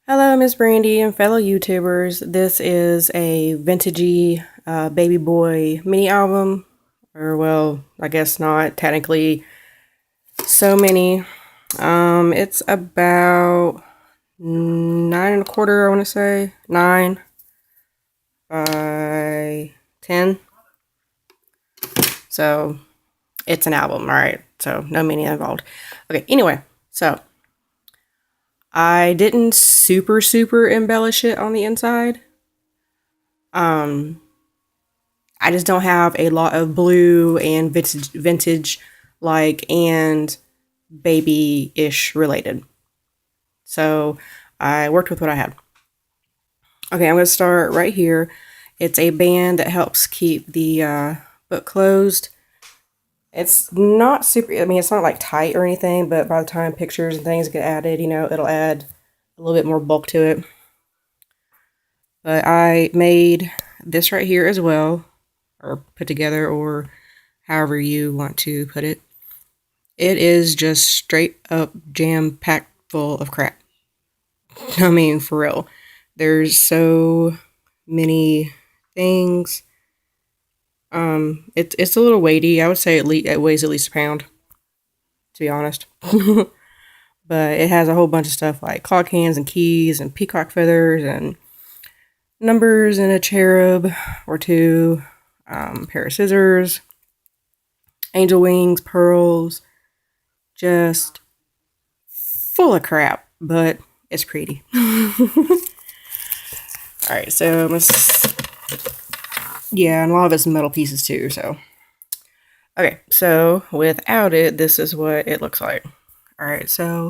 Hello, Miss Brandy and fellow YouTubers. This is a vintagey baby boy mini album, or well, I guess not technically so many. It's about 9 1/4. I want to say 9 by 10. So it's an album, all right? So no mini involved. Okay. Anyway, so I didn't super embellish it on the inside. Um, I just don't have a lot of blue and vintage like and baby-ish related. So I worked with what I had. Okay, I'm going to start right here. It's a band that helps keep the book closed. It's not super, I mean, it's not like tight or anything, but by the time pictures and things get added, it'll add a little bit more bulk to it. But I made this right here as well, or put together, or however you want to put it. It is just straight up jam packed full of crap. I mean, for real. There's so many things. It's a little weighty. I would say it weighs at least a pound, to be honest. But it has a whole bunch of stuff like clock hands and keys and peacock feathers and numbers and a cherub or two, pair of scissors, angel wings, pearls, just full of crap, but it's pretty. Alright, so yeah, and a lot of it's metal pieces too, so. Okay, so without it, this is what it looks like. Alright, so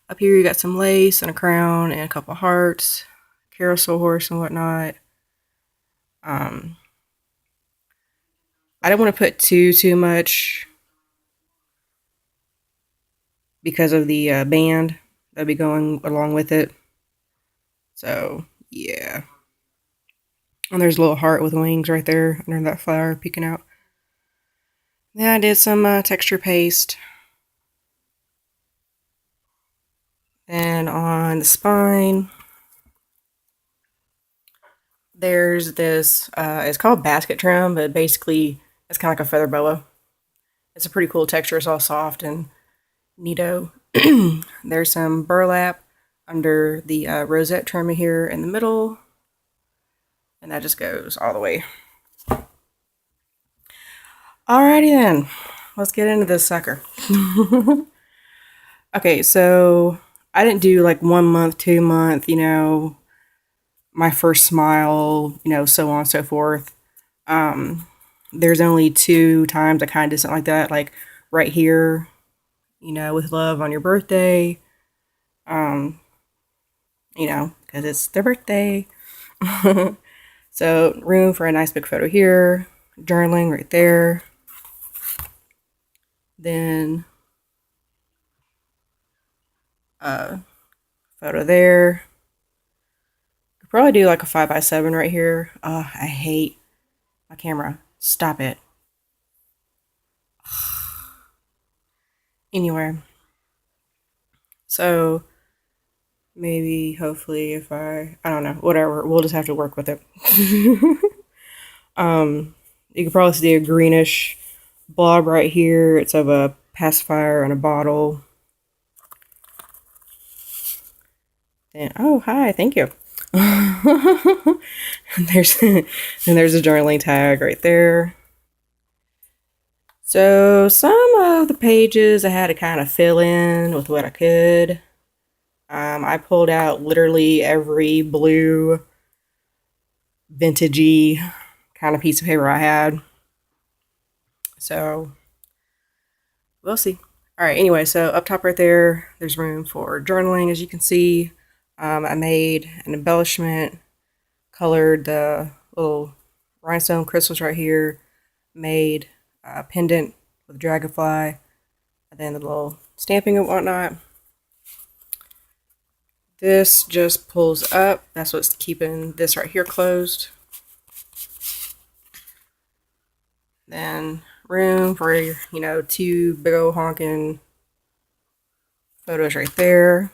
up here you got some lace and a crown and a couple hearts, carousel horse and whatnot. I don't want to put too much because of the band that'll be going along with it. So, yeah. And there's a little heart with wings right there under that flower peeking out. Then I did some texture paste. And on the spine, there's this, it's called basket trim, but basically it's kind of like a feather boa. It's a pretty cool texture. It's all soft and neato. There's some burlap under the rosette trim here in the middle. And that just goes all the way. Alrighty then, let's get into this sucker. Okay, so I didn't do like 1 month, 2 month, my first smile, so on and so forth. There's only 2 times I kind of did something like that, like right here, with love on your birthday, because it's their birthday. So, room for a nice big photo here, journaling right there. Then, photo there. Could probably do like a 5x7 right here. I hate my camera. Stop it. Anyway, so maybe, hopefully, if I don't know, whatever, we'll just have to work with it. You can probably see a greenish blob right here. It's of a pacifier in a bottle. And oh, hi, thank you. there's and there's a journaling tag right there. So some of the pages I had to kind of fill in with what I could. I pulled out literally every blue vintagey kind of piece of paper I had. So we'll see. All right, anyway, so up top right there, there's room for journaling, as you can see. I made an embellishment, colored the little rhinestone crystals right here, made a pendant with dragonfly, and then the little stamping and whatnot. This just pulls up. That's what's keeping this right here closed. Then room for, 2 big old honking photos right there.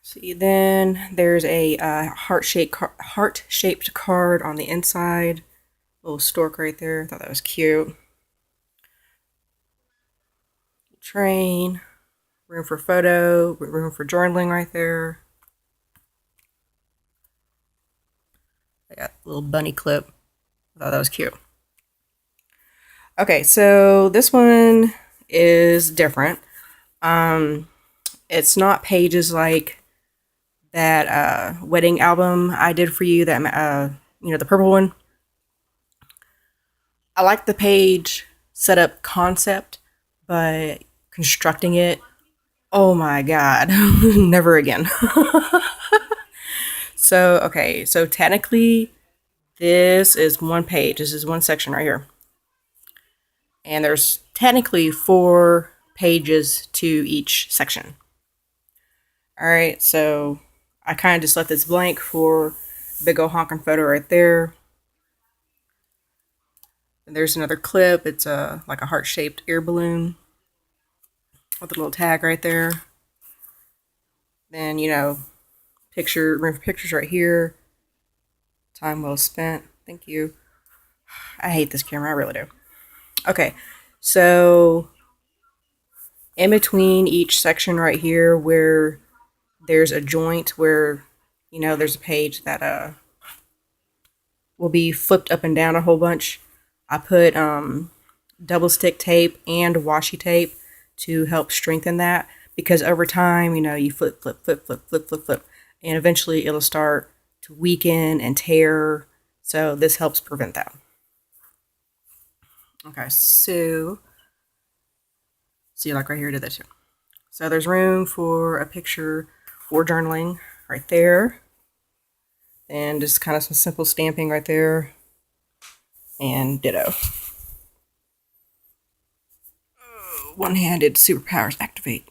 See, then there's a heart-shaped card on the inside. Little stork right there. Thought that was cute. Train. Room for photo. Room for journaling right there. I got a little bunny clip. I thought that was cute. Okay, so this one is different. It's not pages like that wedding album I did for you, that the purple one. I like the page setup concept, but constructing it, oh my god, never again. So, okay, so technically this is one page. This is one section right here. And there's technically 4 pages to each section. Alright, so I kind of just left this blank for big ol' honking photo right there. And there's another clip. It's like a heart-shaped air balloon with a little tag right there. Then, room for pictures right here. Time well spent. Thank you. I hate this camera. I really do. Okay, so in between each section right here, where there's a joint where there's a page that will be flipped up and down a whole bunch, I put double stick tape and washi tape to help strengthen that, because over time, you flip, flip, flip, flip, flip, flip, flip, and eventually it'll start to weaken and tear. So this helps prevent that. Okay, so see, like right here, I did that too. So there's room for a picture or journaling right there, and just kind of some simple stamping right there, and ditto. One-handed superpowers activate.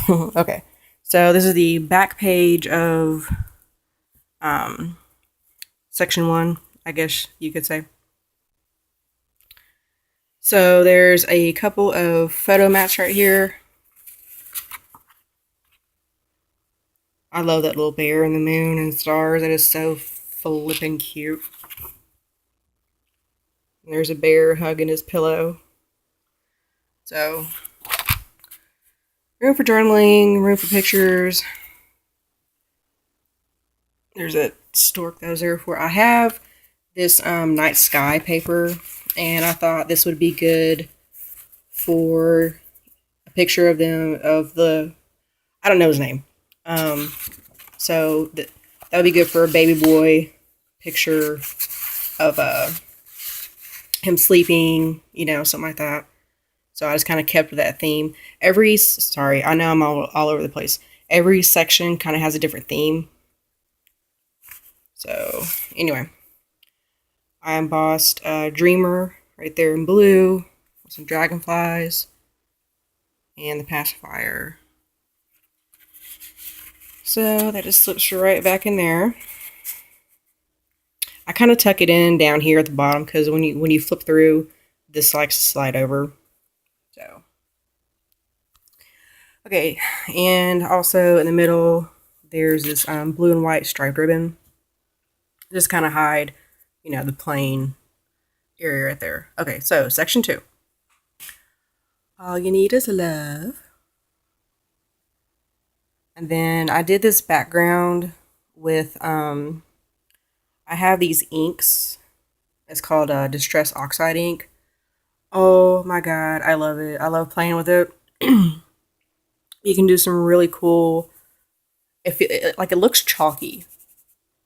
Okay, so this is the back page of section 1, I guess you could say. So there's a couple of photo mats right here. I love that little bear and the moon and stars. That is so flippin' cute. And there's a bear hugging his pillow. So, room for journaling, room for pictures. There's a stork that was there before. I have this night sky paper, and I thought this would be good for a picture of I don't know his name. So that would be good for a baby boy picture of him sleeping, something like that. So I just kind of kept with that theme. Sorry, I know I'm all over the place. Every section kind of has a different theme. So anyway, I embossed Dreamer right there in blue, with some dragonflies, and the pacifier. So that just slips right back in there. I kind of tuck it in down here at the bottom, because when you flip through, this likes to slide over. So, okay, and also in the middle, there's this blue and white striped ribbon. Just kind of hide, the plain area right there. Okay, so section 2. All you need is love. And then I did this background with, I have these inks. It's called Distress Oxide ink. Oh my god, I love it. I love playing with it. You can do some really cool, it looks chalky.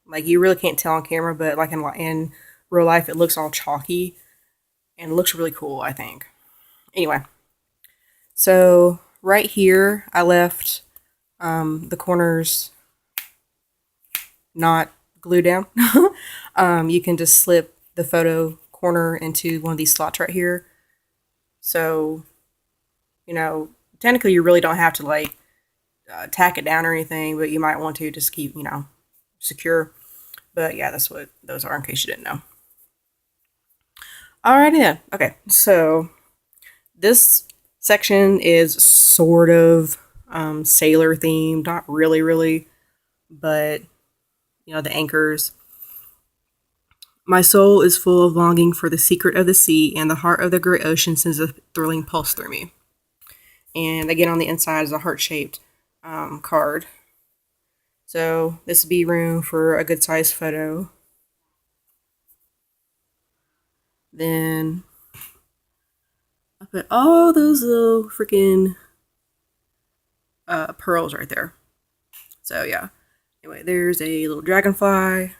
Like, you really can't tell on camera, but like in real life, it looks all chalky, and it looks really cool, I think. Anyway, so right here, I left the corners not glued down. You can just slip the photo corner into one of these slots right here. So, technically you really don't have to tack it down or anything, but you might want to just keep, secure. But yeah, that's what those are, in case you didn't know. Alrighty then. Okay, so this section is sort of sailor themed, not really, really, but you know, the anchors. My soul is full of longing for the secret of the sea, and the heart of the great ocean sends a thrilling pulse through me. And again, on the inside is a heart shaped card. So this would be room for a good sized photo. Then I put all those little freaking pearls right there. So yeah. Anyway, there's a little dragonfly.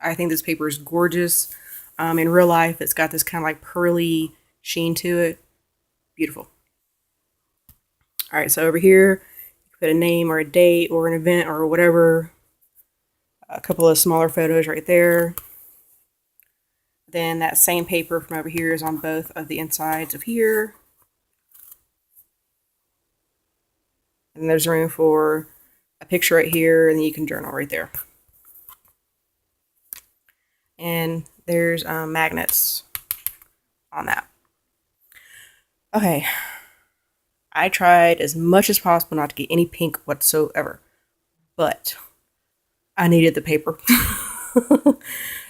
I think this paper is gorgeous. In real life, it's got this kind of like pearly sheen to it. Beautiful. All right, so over here, you put a name or a date or an event or whatever. A couple of smaller photos right there. Then that same paper from over here is on both of the insides of here. And there's room for a picture right here, and then you can journal right there. And there's magnets on that. Okay, I tried as much as possible not to get any pink whatsoever, but I needed the paper.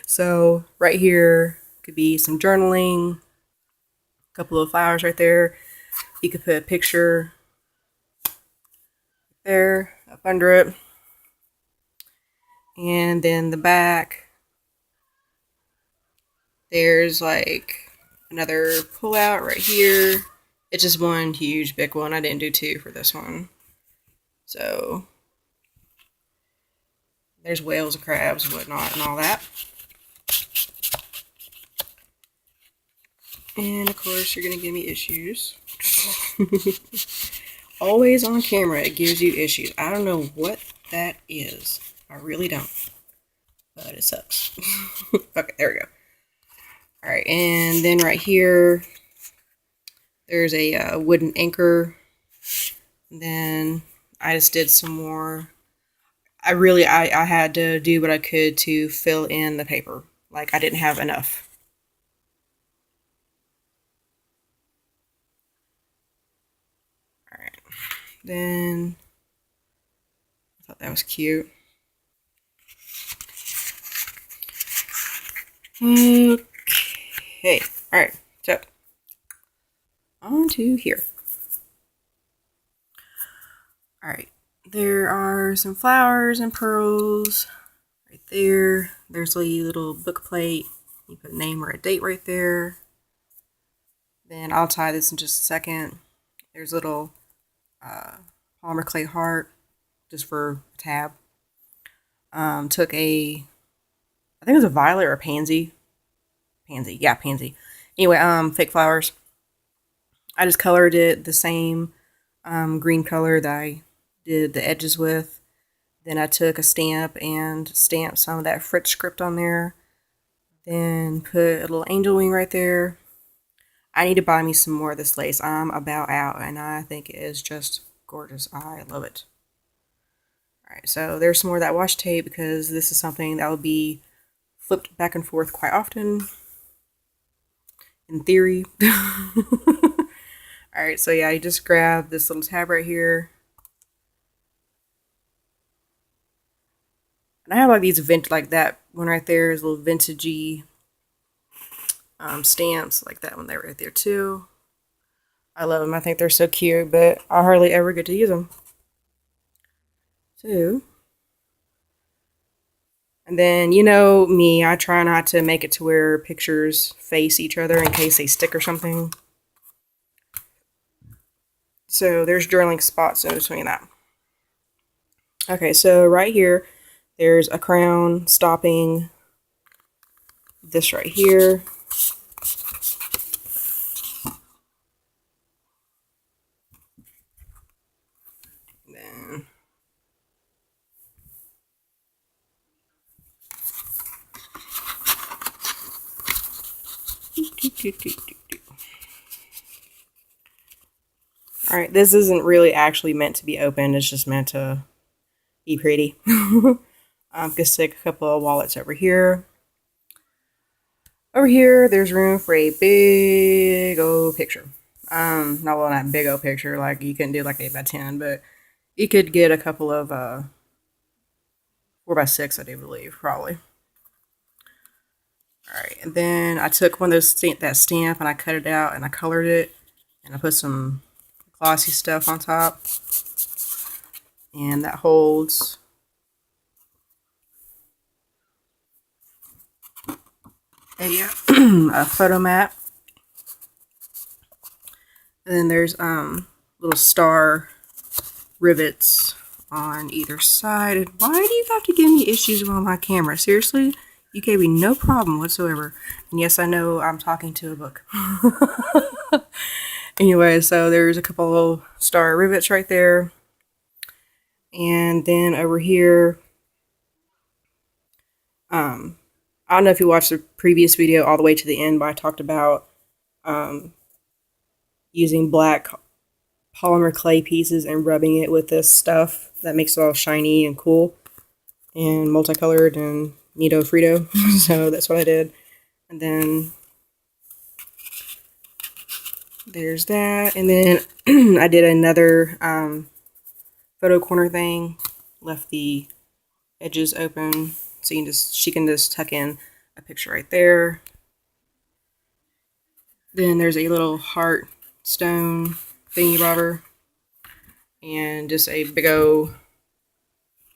So right here could be some journaling, a couple of flowers right there. You could put a picture there up under it. And then the back, there's like another pullout right here. It's just one huge big one. I didn't do two for this one. So there's whales and crabs and whatnot and all that. And of course, you're going to give me issues. Always on camera, it gives you issues. I don't know what that is. I really don't. But it sucks. Okay, there we go. Alright, and then right here, there's a wooden anchor. And then I just did some more. I had to do what I could to fill in the paper. Like, I didn't have enough. Alright. Then I thought that was cute. Okay. Alright. So on to here. Alright. There are some flowers and pearls right there. There's a little book plate. You put a name or a date right there. Then I'll tie this in just a second. There's a little polymer clay heart just for a tab. Took I think it was a violet or a pansy. Pansy, yeah, pansy. Anyway, fake flowers. I just colored it the same green color that I did the edges with. Then I took a stamp and stamped some of that Fritz script on there. Then put a little angel wing right there. I need to buy me some more of this lace. I'm about out, and I think it is just gorgeous. I love it. Alright, so there's some more of that washi tape because this is something that will be flipped back and forth quite often. In theory. Alright, so yeah, you just grab this little tab right here. And I have like these like that one right there is a little vintagey stamps, like that one there right there too. I love them. I think they're so cute, but I hardly ever get to use them. So, and then, you know me, I try not to make it to where pictures face each other in case they stick or something. So there's drilling spots in between that. Okay, so right here, there's a crown stopping this right here. Then alright, this isn't really actually meant to be opened, it's just meant to be pretty. Gonna stick a couple of wallets over here. Over here, there's room for a big old picture. Not well, not big old picture, like you couldn't do like 8 by 10, but You could get a couple of 4x6, I do believe, probably. All right, and then I took one of those that stamp and I cut it out and I colored it and I put some glossy stuff on top, and that holds a photo mat. And then there's little star rivets on either side. And why do you have to give me issues with my camera? Seriously? You gave me no problem whatsoever. And yes, I know I'm talking to a book. Anyway, so there's a couple of star rivets right there. And then over here, I don't know if you watched the previous video all the way to the end, but I talked about using black polymer clay pieces and rubbing it with this stuff that makes it all shiny and cool and multicolored and neato frito. So that's what I did. And then there's that. And then I did another photo corner thing. Left the edges open so she can just tuck in a picture right there. Then there's a little heart stone thingy bobber and just a big old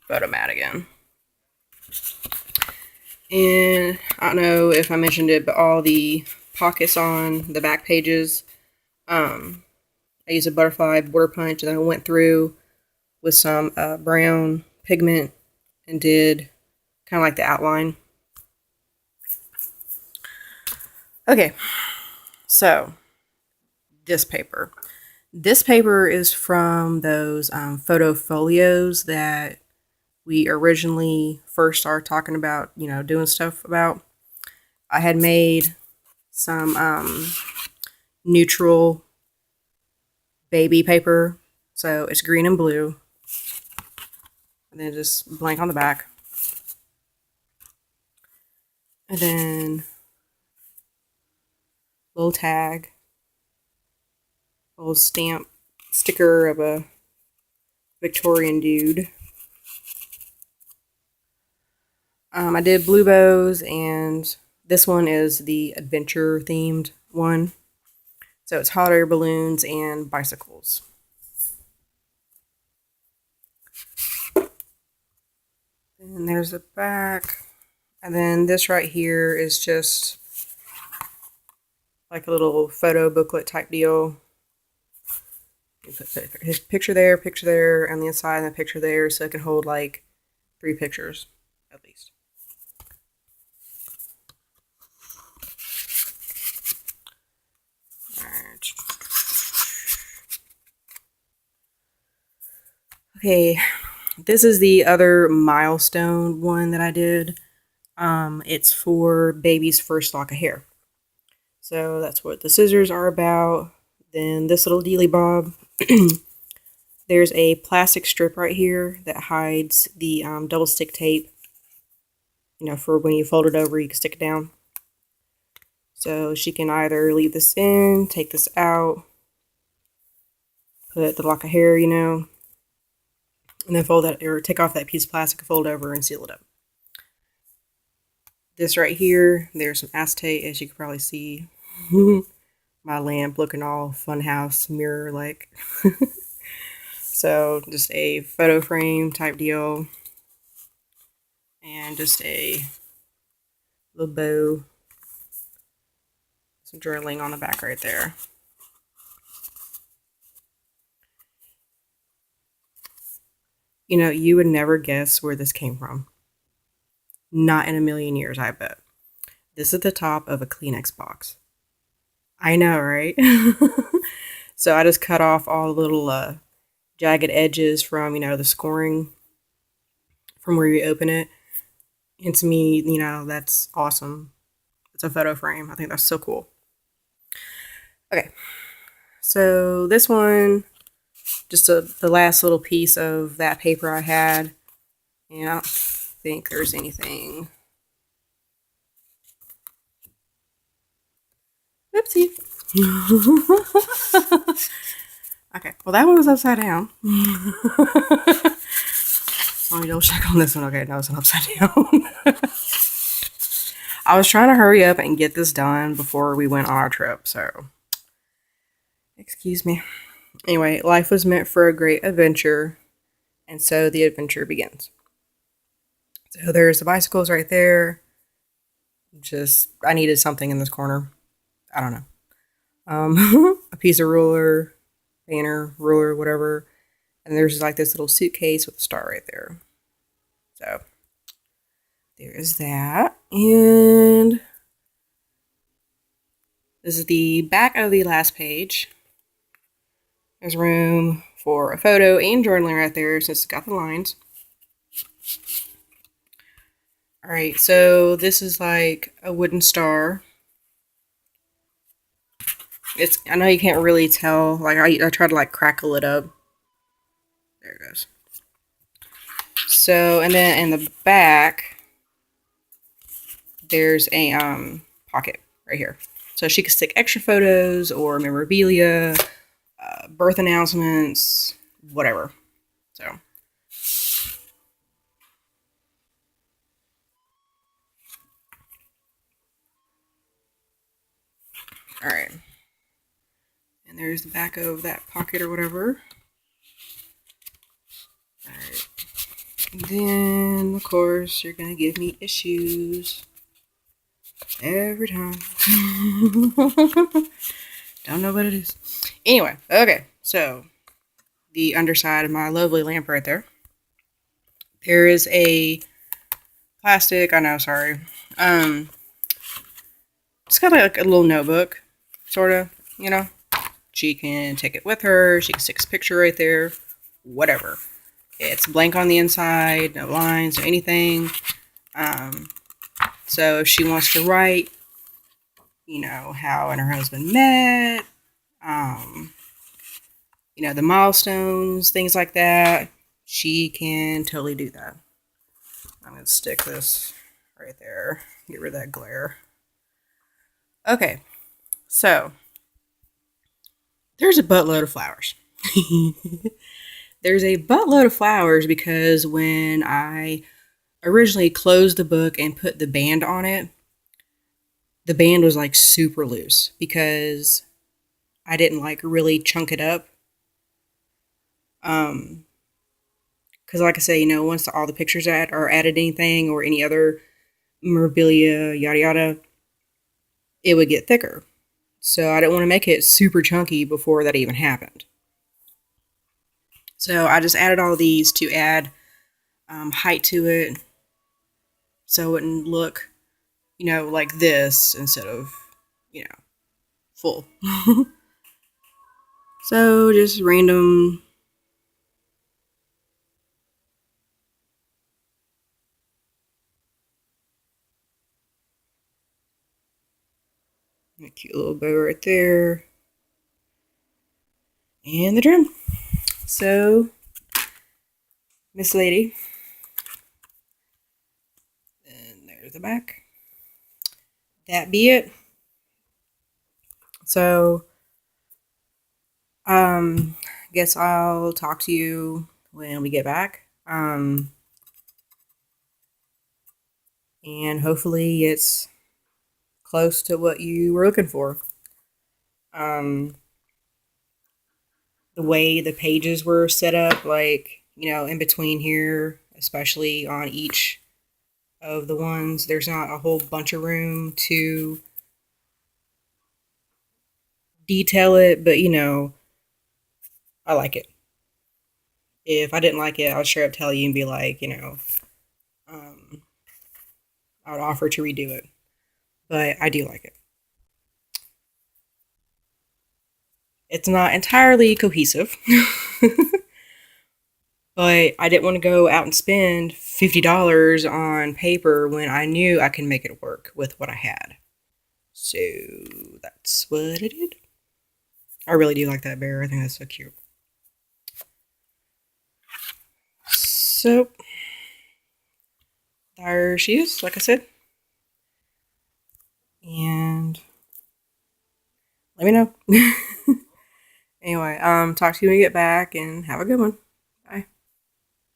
photo mat again. And I don't know if I mentioned it, but all the pockets on the back pages, I used a butterfly border punch, and then I went through with some brown pigment and did kind of like the outline. Okay, so this paper. This paper is from those photo folios that we originally first started talking about, doing stuff about. I had made some neutral baby paper, so it's green and blue, and then just blank on the back. And then little tag, little stamp sticker of a Victorian dude. I did blue bows, and this one is the adventure themed one. So it's hot air balloons and bicycles. And there's the back. And then this right here is just like a little photo booklet type deal. You put his picture there, on the inside, and a picture there, so it can hold like 3 pictures at least. Alright. Okay, this is the other milestone one that I did. It's for baby's first lock of hair. So that's what the scissors are about. Then this little dealy bob. There's a plastic strip right here that hides the double stick tape. For when you fold it over, you can stick it down. So she can either leave this in, take this out, put the lock of hair, and then fold that, or take off that piece of plastic, fold over, and seal it up. This right here, there's some acetate, as you can probably see. My lamp looking all funhouse mirror like. So just a photo frame type deal, and just a little bow, some journaling on the back right there. You would never guess where this came from. Not in a million years, I bet. This is the top of a Kleenex box. I know, right? So I just cut off all the little jagged edges from, the scoring from where you open it. And to me, that's awesome. It's a photo frame. I think that's so cool. Okay. So this one, just the last little piece of that paper I had. And I don't think there's anything. Oopsie. Okay, Well, that one was upside down. Let me double check on this one. Okay, no, it's not upside down. I was trying to hurry up and get this done before we went on our trip, so excuse me. Anyway, life was meant for a great adventure, and so the adventure begins. So there's the bicycles right there. Just, I needed something in this corner. I don't know. A piece of ruler, banner, ruler, whatever. And there's like this little suitcase with a star right there. So there is that. And this is the back of the last page. There's room for a photo and journaling right there since it's got the lines. Alright, so this is like a wooden star. I know you can't really tell. Like I tried to like crackle it up. There it goes. So, and then in the back, there's a pocket right here. So she could stick extra photos or memorabilia, birth announcements, whatever. So. Alright. And there's the back of that pocket or whatever. Alright. Then, of course, you're going to give me issues. Every time. Don't know what it is. Anyway, okay. So, the underside of my lovely lamp right there. There is a plastic, I know, sorry. It's got like a little notebook, sort of, you know. She can take it with her. She can stick a picture right there. Whatever. It's blank on the inside, no lines or anything. So if she wants to write, you know, how and her husband met, you know, the milestones, things like that, she can totally do that. I'm going to stick this right there. Get rid of that glare. Okay, so there's a buttload of flowers. There's a buttload of flowers because when I originally closed the book and put the band on it, the band was like super loose because I didn't like really chunk it up. Because like I say, you know, once all the pictures are added anything or any other memorabilia, yada yada, it would get thicker. So I didn't want to make it super chunky before that even happened. So I just added all these to add height to it so it wouldn't look, you know, like this instead of, you know, full. So just random. A cute little bow right there. And the trim. So, Miss Lady. And there's the back. That be it. So, guess I'll talk to you when we get back. And hopefully it's close to what you were looking for. The way the pages were set up, like, you know, in between here, especially on each of the ones, there's not a whole bunch of room to detail it, but you know, I like it. If I didn't like it, I would straight up tell you and be like, you know, I would offer to redo it. But I do like it. It's not entirely cohesive, but I didn't want to go out and spend $50 on paper when I knew I could make it work with what I had. So that's what I did. I really do like that bear. I think that's so cute. So there she is, like I said. And let me know. Anyway, talk to you when you get back and have a good one.